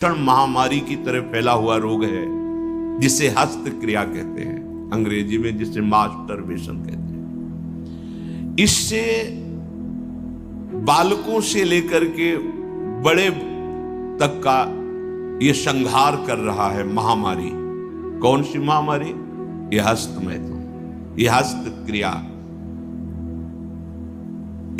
महामारी की तरह फैला हुआ रोग है जिसे हस्त क्रिया कहते हैं, अंग्रेजी में जिसे मास्टरबेशन कहते हैं। इससे बालकों से लेकर के बड़े तक का यह संहार कर रहा है महामारी। कौन सी महामारी? यह हस्त मैथुन, यह हस्त क्रिया।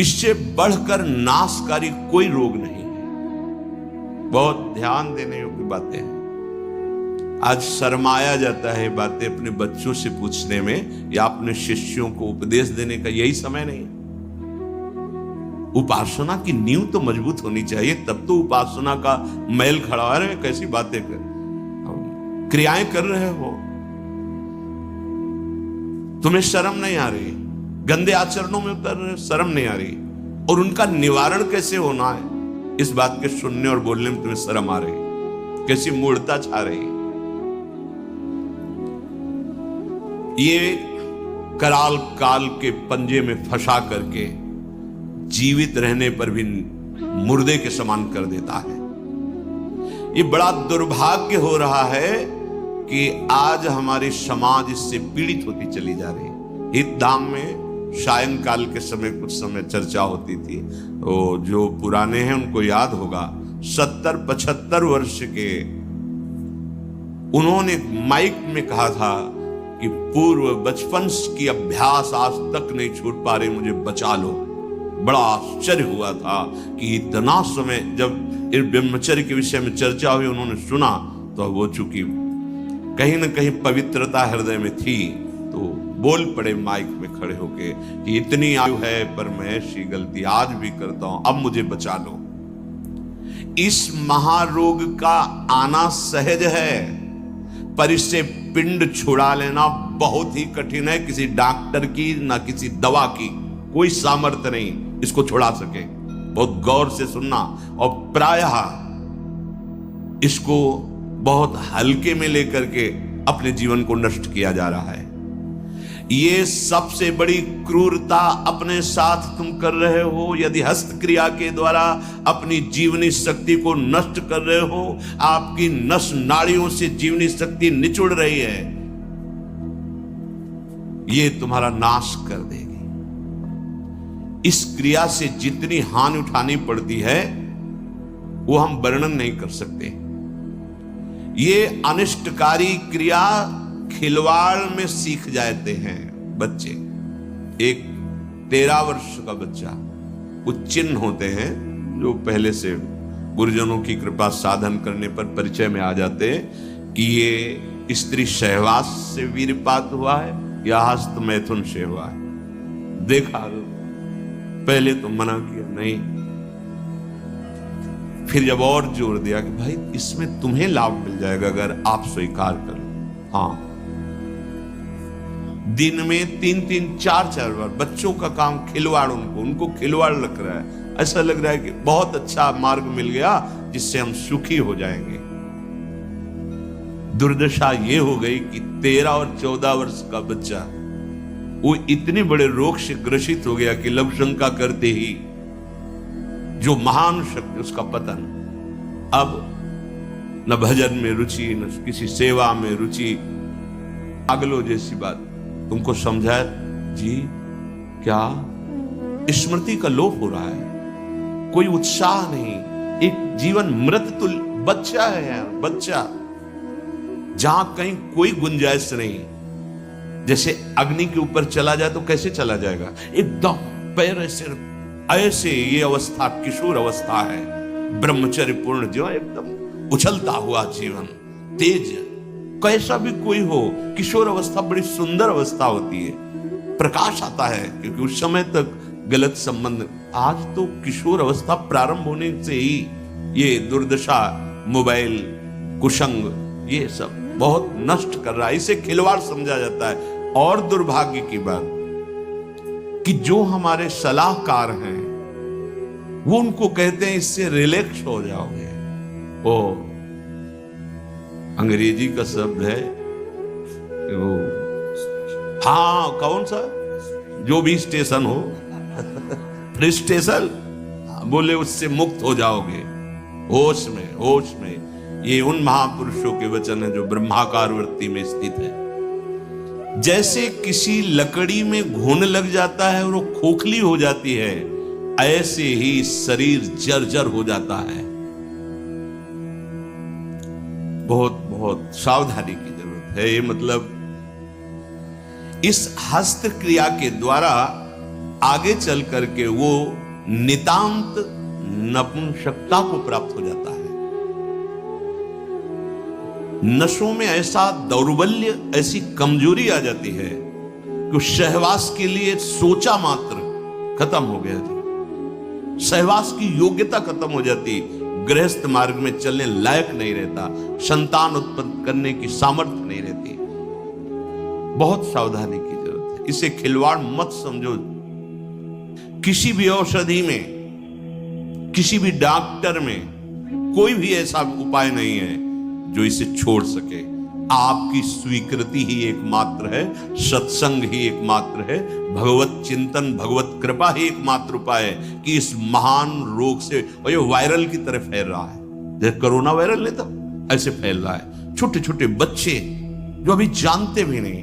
इससे बढ़कर नाशकारी कोई रोग नहीं है। बहुत ध्यान देने योग्य बातें हैं। आज शर्माया जाता है बातें अपने बच्चों से पूछने में या अपने शिष्यों को उपदेश देने का यही समय नहीं। उपासना की नींव तो मजबूत होनी चाहिए, तब तो उपासना का मैल खड़ा है। कैसी बातें कर, क्रियाएं कर रहे हो, तुम्हें शर्म नहीं आ रही, गंदे आचरणों में उतर रहे, शर्म नहीं आ रही, और उनका निवारण कैसे होना है इस बात के सुनने और बोलने में तुम्हें शर्म आ रही, कैसी मूर्खता छा रही। ये कराल काल के पंजे में फंसा करके जीवित रहने पर भी मुर्दे के समान कर देता है। ये बड़ा दुर्भाग्य हो रहा है कि आज हमारी समाज इससे पीड़ित होती चली जा रही है। हितधाम में सायंकाल के समय कुछ समय चर्चा होती थी, वो जो पुराने हैं उनको याद होगा, 70-75 वर्ष के उन्होंने माइक में कहा था कि पूर्व बचपन की अभ्यास आज तक नहीं छूट पा रही, मुझे बचा लो। बड़ा आश्चर्य हुआ था कि इतना समय जब इस ब्रह्मचर्य के विषय में चर्चा हुई, उन्होंने सुना तो वो चूंकि कहीं ना कहीं पवित्रता हृदय में थी तो बोल पड़े माइक में खड़े होके कि इतनी आयु है पर मैं ऐसी गलती आज भी करता हूं, अब मुझे बचा लो। इस महारोग का आना सहज है, पर इससे पिंड छुड़ा लेना बहुत ही कठिन है। किसी डॉक्टर की ना किसी दवा की कोई सामर्थ्य नहीं इसको छुड़ा सके। बहुत गौर से सुनना, और प्रायः इसको बहुत हल्के में लेकर के अपने जीवन को नष्ट किया जा रहा है। ये सबसे बड़ी क्रूरता अपने साथ तुम कर रहे हो यदि हस्त क्रिया के द्वारा अपनी जीवनी शक्ति को नष्ट कर रहे हो। आपकी नस नाड़ियों से जीवनी शक्ति निचुड़ रही है, ये तुम्हारा नाश कर देगी। इस क्रिया से जितनी हानि उठानी पड़ती है वो हम वर्णन नहीं कर सकते। ये अनिष्टकारी क्रिया खिलवाड़ में सीख जाते हैं बच्चे। एक 13 वर्ष का बच्चा, कुछ चिन्ह होते हैं जो पहले से गुरुजनों की कृपा साधन करने पर परिचय में आ जाते हैं कि ये स्त्री सहवास से वीरपात हुआ है या हस्त मैथुन से हुआ है। देखा पहले तो मना किया नहीं, फिर जब और जोर दिया कि भाई इसमें तुम्हें लाभ मिल जाएगा अगर आप स्वीकार कर लो। हाँ, दिन में 3-3, 4-4 बार बच्चों का काम खिलवाड़, उनको खिलवाड़ लग रहा है। ऐसा लग रहा है कि बहुत अच्छा मार्ग मिल गया जिससे हम सुखी हो जाएंगे। दुर्दशा ये हो गई कि 13 और 14 वर्ष का बच्चा वो इतने बड़े रोग से ग्रसित हो गया कि लघुशंका करते ही जो महान शक्ति उसका पतन। अब न भजन में रुचि, न किसी सेवा में रुचि। पागलों जैसी बात तुमको समझाए जी, क्या स्मृति का लोप हो रहा है, कोई उत्साह नहीं, एक जीवन मृत तुल्य बच्चा है यार, बच्चा जहां कहीं कोई गुंजाइश नहीं। जैसे अग्नि के ऊपर चला जाए तो कैसे चला जाएगा, एकदम पैर ऐसे ये अवस्था किशोर अवस्था है, ब्रह्मचर्य पूर्ण जीवन, एकदम उछलता हुआ जीवन, तेज। कैसा भी कोई हो, किशोर अवस्था बड़ी सुंदर अवस्था होती है, प्रकाश आता है क्योंकि उस समय तक गलत संबंध। आज तो किशोर अवस्था प्रारंभ होने से ही ये दुर्दशा, मोबाइल, कुसंग, ये सब बहुत नष्ट कर रहा है। इसे खिलवाड़ समझा जाता है। और दुर्भाग्य की बात कि जो हमारे सलाहकार हैं वो उनको कहते हैं इससे रिलैक्स हो जाओगे। ओ अंग्रेजी का शब्द है वो, हाँ कौन सा, जो भी स्टेशन हो फ्री स्टेशन, बोले उससे मुक्त हो जाओगे, होश में। ये उन महापुरुषों के वचन है जो ब्रह्माकार वृत्ति में स्थित है। जैसे किसी लकड़ी में घुन लग जाता है और वो खोखली हो जाती है, ऐसे ही शरीर जर्जर हो जाता है। बहुत बहुत सावधानी की जरूरत है। ये मतलब इस हस्त क्रिया के द्वारा आगे चल करके वो नितांत नपुंसकता को प्राप्त हो जाता है। नशों में ऐसा दौर्बल्य, ऐसी कमजोरी आ जाती है कि सहवास के लिए सोचा मात्र खत्म हो गया जी। सहवास की योग्यता खत्म हो जाती, गृहस्थ मार्ग में चलने लायक नहीं रहता, संतान उत्पन्न करने की सामर्थ्य नहीं रहती। बहुत सावधानी की जरूरत है। इसे खिलवाड़ मत समझो। किसी भी औषधि में, किसी भी डॉक्टर में कोई भी ऐसा उपाय नहीं है जो इसे छोड़ सके। आपकी स्वीकृति ही एकमात्र है, सत्संग ही एकमात्र है, भगवत चिंतन, भगवत कृपा ही एकमात्र उपाय है कि इस महान रोग से, और ये वायरल की तरह फैल रहा है, जैसे कोरोना वायरल नहीं था ऐसे फैल रहा है। छोटे छोटे बच्चे जो अभी जानते भी नहीं,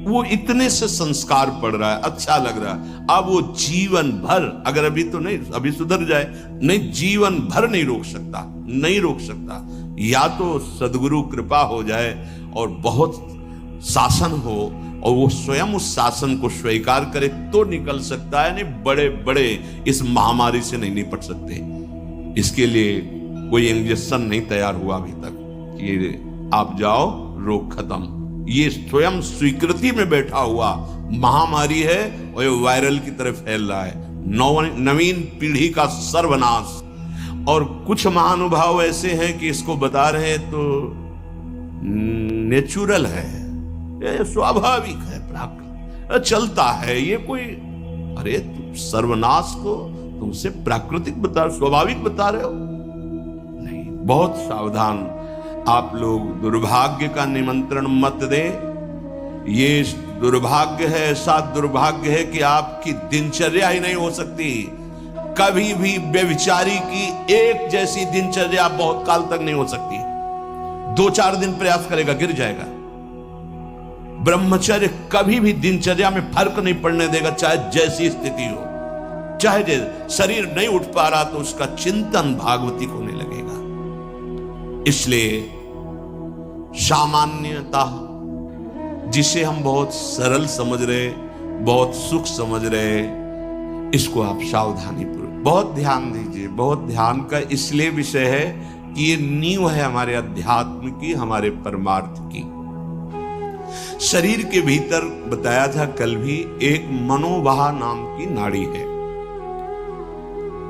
वो इतने से संस्कार पड़ रहा है, अच्छा लग रहा है। अब वो जीवन भर, अगर अभी तो नहीं, अभी सुधर जाए, नहीं जीवन भर नहीं रोक सकता, नहीं रोक सकता। या तो सद्गुरु कृपा हो जाए और बहुत शासन हो और वो स्वयं उस शासन को स्वीकार करे तो निकल सकता है, नहीं बड़े बड़े इस महामारी से नहीं निपट सकते। इसके लिए कोई इंजेक्शन नहीं तैयार हुआ अभी तक कि आप जाओ रोग खत्म। ये स्वयं स्वीकृति में बैठा हुआ महामारी है और ये वायरल की तरफ फैल रहा है। नवीन पीढ़ी का सर्वनाश। और कुछ महानुभाव ऐसे हैं कि इसको बता रहे हैं तो नेचुरल है, ये स्वाभाविक है, प्राकृतिक चलता है, ये कोई, अरे सर्वनाश को तुमसे प्राकृतिक बता, स्वाभाविक बता रहे हो? नहीं, बहुत सावधान आप लोग। दुर्भाग्य का निमंत्रण मत दे। ये दुर्भाग्य है, ऐसा दुर्भाग्य है कि आपकी दिनचर्या ही नहीं हो सकती। कभी भी व्यभिचारी की एक जैसी दिनचर्या बहुत काल तक नहीं हो सकती। 2-4 दिन प्रयास करेगा, गिर जाएगा। ब्रह्मचर्य कभी भी दिनचर्या में फर्क नहीं पड़ने देगा, चाहे जैसी स्थिति हो, चाहे जैसे शरीर नहीं उठ पा रहा तो उसका चिंतन भागवती होने लगेगा। इसलिए सामान्यता, जिसे हम बहुत सरल समझ रहे, बहुत सुख समझ रहे, इसको आप सावधानी पूर्वक बहुत ध्यान दीजिए। बहुत ध्यान का इसलिए विषय है कि ये नींव है हमारे अध्यात्म की, हमारे परमार्थ की। शरीर के भीतर बताया था कल भी, एक मनोवाह नाम की नाड़ी है।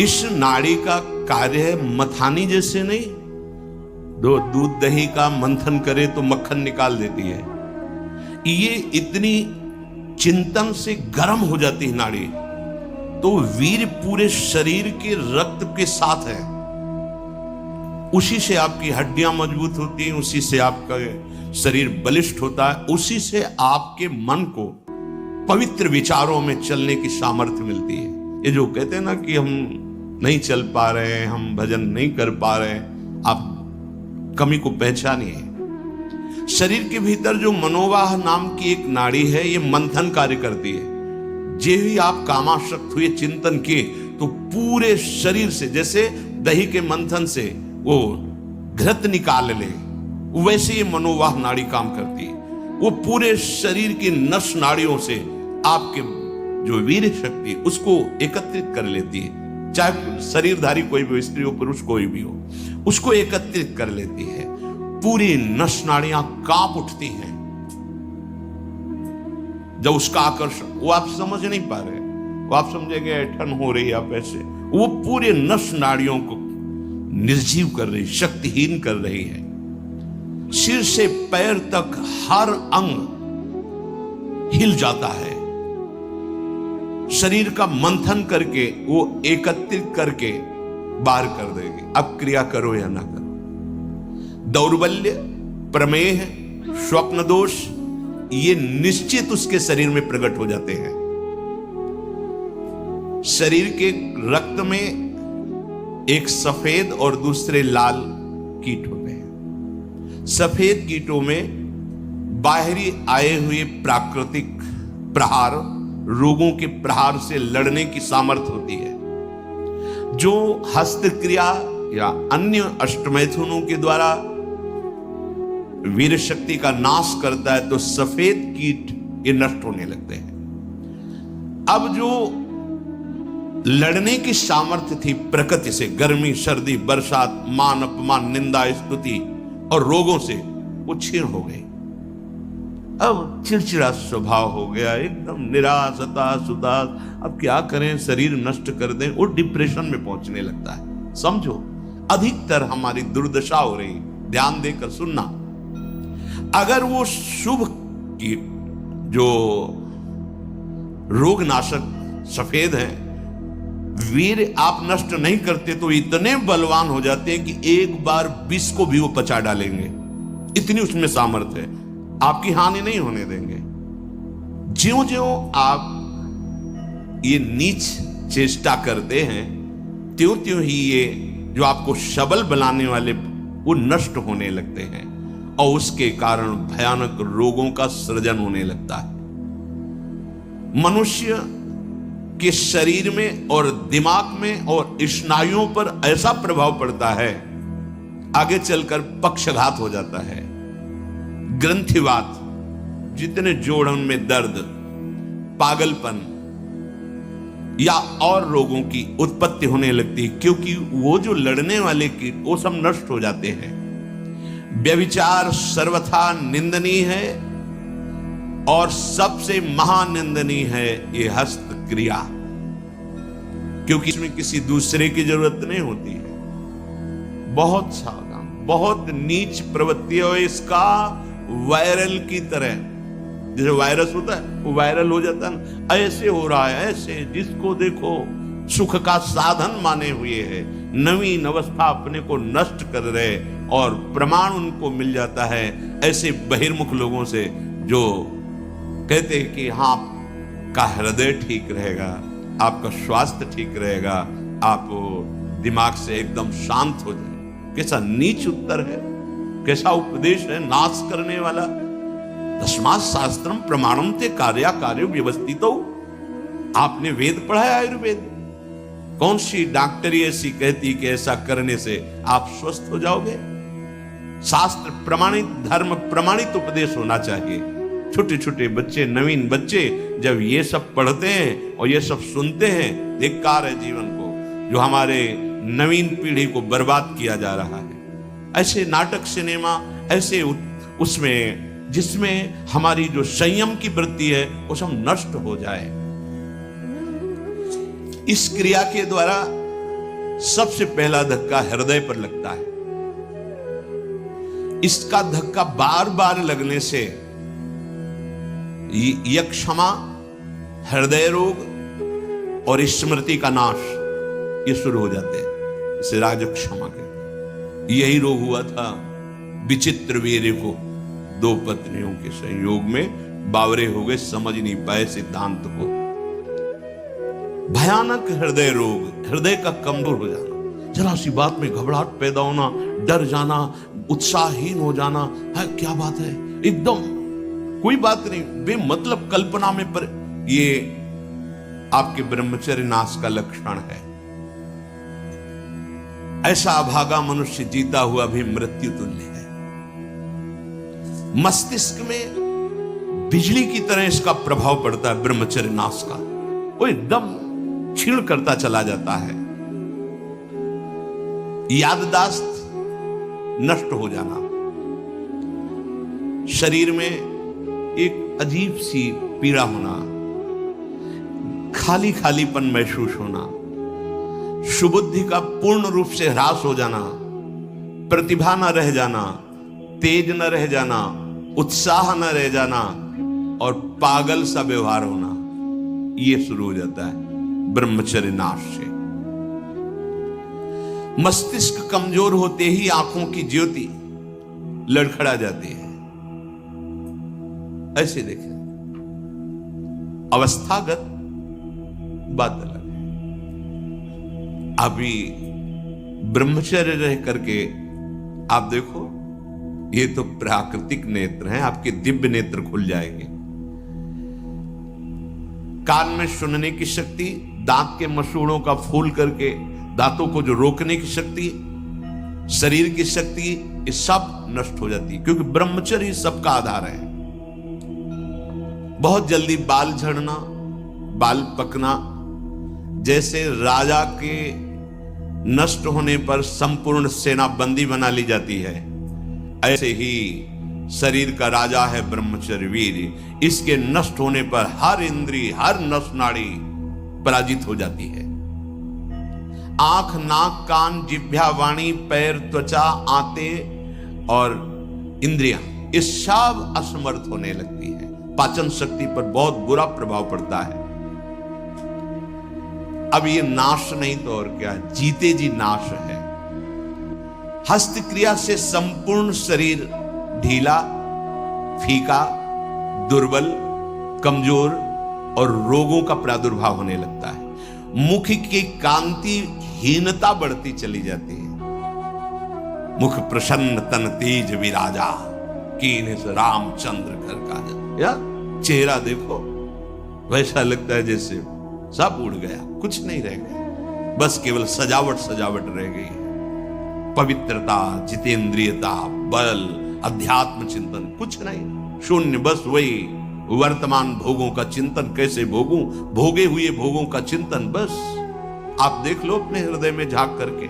इस नाड़ी का कार्य है मथानी जैसे नहीं, दो दूध दही का मंथन करे तो मक्खन निकाल देती है, ये इतनी चिंतन से गर्म हो जाती है नाड़ी, तो वीर पूरे शरीर के रक्त के साथ है। उसी से आपकी हड्डियां मजबूत होती हैं, उसी से आपका शरीर बलिष्ठ होता है, उसी से आपके मन को पवित्र विचारों में चलने की सामर्थ्य मिलती है। ये जो कहते हैं ना कि हम नहीं चल पा रहे हैं, हम भजन नहीं कर पा रहे हैं, आप कमी को पहचानिए। शरीर के भीतर जो मनोवाह नाम की एक नाड़ी है, ये मंथन कार्य करती है। जे ही आप कामासक्त हुए, चिंतन किए, तो पूरे शरीर से, जैसे दही के मंथन से वो घृत निकाल ले, वैसे ये मनोवाह नाड़ी काम करती है। वो पूरे शरीर की नस नाड़ियों से आपके जो वीर शक्ति उसको एकत्रित कर लेती है, चाहे शरीरधारी कोई भी, स्त्री हो पुरुष कोई भी हो, उसको एकत्रित कर लेती है। पूरी नस नाड़ियां कांप उठती हैं जब उसका आकर्षण, वो आप समझ नहीं पा रहे, वो आप समझेंगे ऐठन हो रही है, आप ऐसे, वो पूरे नस नाड़ियों को निर्जीव कर रही, शक्तिहीन कर रही है। सिर से पैर तक हर अंग हिल जाता है। शरीर का मंथन करके वो एकत्रित करके बाहर कर देगी। अब क्रिया करो या ना करो। दौर्बल्य, प्रमेह, स्वप्न दोष, ये निश्चित उसके शरीर में प्रकट हो जाते हैं। शरीर के रक्त में एक सफेद और दूसरे लाल कीट होते हैं। सफेद कीटों में बाहरी आए हुए प्राकृतिक प्रहार, रोगों के प्रहार से लड़ने की सामर्थ्य होती है। जो हस्तक्रिया या अन्य अष्टमैथुनों के द्वारा वीर शक्ति का नाश करता है, तो सफेद कीट ये नष्ट होने लगते हैं। अब जो लड़ने की सामर्थ्य थी प्रकृति से, गर्मी, सर्दी, बरसात, मान अपमान, निंदा, स्तुति और रोगों से, वो क्षीण हो गई। अब चिड़चिड़ा स्वभाव हो गया, एकदम निराश, हताश, उदास। अब क्या करें, शरीर नष्ट कर दें, वो डिप्रेशन में पहुंचने लगता है। समझो, अधिकतर हमारी दुर्दशा हो रही। ध्यान देकर सुनना। अगर वो शुभ की जो रोगनाशक सफेद है, वीर आप नष्ट नहीं करते तो इतने बलवान हो जाते हैं कि एक बार विष को भी वो पचा डालेंगे। इतनी उसमें सामर्थ्य है, आपकी हानि नहीं होने देंगे। ज्यों ज्यों आप ये नीच चेष्टा करते हैं, त्यों त्यों ही ये जो आपको सबल बनाने वाले वो नष्ट होने लगते हैं, और उसके कारण भयानक रोगों का सृजन होने लगता है। मनुष्य के शरीर में और दिमाग में और स्नायुओं पर ऐसा प्रभाव पड़ता है, आगे चलकर पक्षघात हो जाता है, ग्रंथिवात, जितने जोड़ों में दर्द, पागलपन या और रोगों की उत्पत्ति होने लगती है, क्योंकि वो जो लड़ने वाले कीट वो सब नष्ट हो जाते हैं। व्यभिचार सर्वथा निंदनीय है, और सबसे महानिंदनीय है ये हस्तक्रिया, क्योंकि इसमें किसी दूसरे की जरूरत नहीं होती है। बहुत सावधान, बहुत नीच प्रवृत्ति है इसका। वायरल की तरह, जैसे वायरस होता है वो वायरल हो जाता है, ऐसे हो रहा है, ऐसे जिसको देखो सुख का साधन माने हुए है, नवीन अवस्था अपने को नष्ट कर रहे, और प्रमाण उनको मिल जाता है ऐसे बहिर्मुख लोगों से जो कहते हैं कि हाँ, आपका हृदय ठीक रहेगा, आपका स्वास्थ्य ठीक रहेगा, आप दिमाग से एकदम शांत हो जाए। कैसा नीच उत्तर है, कैसा उपदेश है, नाश करने वाला। दशमा शास्त्रम प्रमाणम ते कार्या कार्य व्यवस्थितो। आपने वेद पढ़ा है, आयुर्वेद। कौन सी डॉक्टरी ऐसी कहती कि ऐसा करने से आप स्वस्थ हो जाओगे? शास्त्र प्रमाणित, धर्म प्रमाणित उपदेश होना चाहिए। छोटे छोटे बच्चे, नवीन बच्चे जब ये सब पढ़ते हैं और ये सब सुनते हैं, धिक्कार है जीवन को, जो हमारे नवीन पीढ़ी को बर्बाद किया जा रहा है। ऐसे नाटक, सिनेमा, ऐसे उसमें जिसमें हमारी जो संयम की वृत्ति है वो सब नष्ट हो जाए। इस क्रिया के द्वारा सबसे पहला धक्का हृदय पर लगता है। इसका धक्का बार बार लगने से यक्षमा, हृदय रोग और स्मृति का नाश ये शुरू हो जाते हैं। इसे राजक्षमा कहते हैं। यही रोग हुआ था विचित्र वीर्य को। 2 पत्नियों के संयोग में बावरे हो गए, समझ नहीं पाए सिद्धांत को। भयानक हृदय रोग, हृदय का कमजोर हो जाना, जरा सी बात में घबराहट पैदा होना, डर जाना, उत्साहहीन हो जाना, है क्या बात है, एकदम कोई बात नहीं, बेमतलब कल्पना में पर, ये आपके ब्रह्मचर्य नाश का लक्षण है। ऐसा अभागा मनुष्य जीता हुआ भी मृत्यु तुल्य है। मस्तिष्क में बिजली की तरह इसका प्रभाव पड़ता है ब्रह्मचर्य नाश का। वो एकदम क्षीण करता चला जाता है। याददाश्त नष्ट हो जाना, शरीर में एक अजीब सी पीड़ा होना, खाली खालीपन महसूस होना, सुबुद्धि का पूर्ण रूप से ह्रास हो जाना, प्रतिभा न रह जाना, तेज न रह जाना, उत्साह न रह जाना और पागल सा व्यवहार होना, यह शुरू हो जाता है ब्रह्मचर्य नाश से। मस्तिष्क कमजोर होते ही आंखों की ज्योति लड़खड़ा जाती है। ऐसे देखें, अवस्थागत बात अलग है। अभी ब्रह्मचर्य रह करके आप देखो, ये तो प्राकृतिक नेत्र हैं, आपके दिव्य नेत्र खुल जाएंगे। कान में सुनने की शक्ति, दांत के मसूड़ों का फूल करके दांतों को जो रोकने की शक्ति, शरीर की शक्ति, ये सब नष्ट हो जाती है, क्योंकि ब्रह्मचर्य सबका आधार है। बहुत जल्दी बाल झड़ना, बाल पकना, जैसे राजा के नष्ट होने पर संपूर्ण सेना बंदी बना ली जाती है, ऐसे ही शरीर का राजा है ब्रह्मचर्य वीर। इसके नष्ट होने पर हर इंद्रिय, हर नस नाड़ी पराजित हो जाती है। आंख, नाक, कान, जिह्वा, वाणी, पैर, त्वचा, आंतें और इंद्रियां, ये सब असमर्थ होने लगती है। पाचन शक्ति पर बहुत बुरा प्रभाव पड़ता है। अब ये नाश नहीं तो और क्या, जीते जी नाश है। हस्त क्रिया से संपूर्ण शरीर ढीला, फीका, दुर्बल, कमजोर और रोगों का प्रादुर्भाव होने लगता है। मुख की कांति हीनता बढ़ती चली जाती है। मुख प्रसन्न तन तेज विराजा, कीने से रामचंद्र कर काज। या चेहरा देखो, वैसा लगता है जैसे सब उड़ गया, कुछ नहीं रह गया, बस केवल सजावट सजावट रह गई है। पवित्रता, जितेंद्रियता, बल, अध्यात्म चिंतन कुछ नहीं, शून्य। बस वही वर्तमान भोगों का चिंतन, कैसे भोगूं, भोगे हुए भोगों का चिंतन। बस आप देख लो अपने हृदय में झांक करके।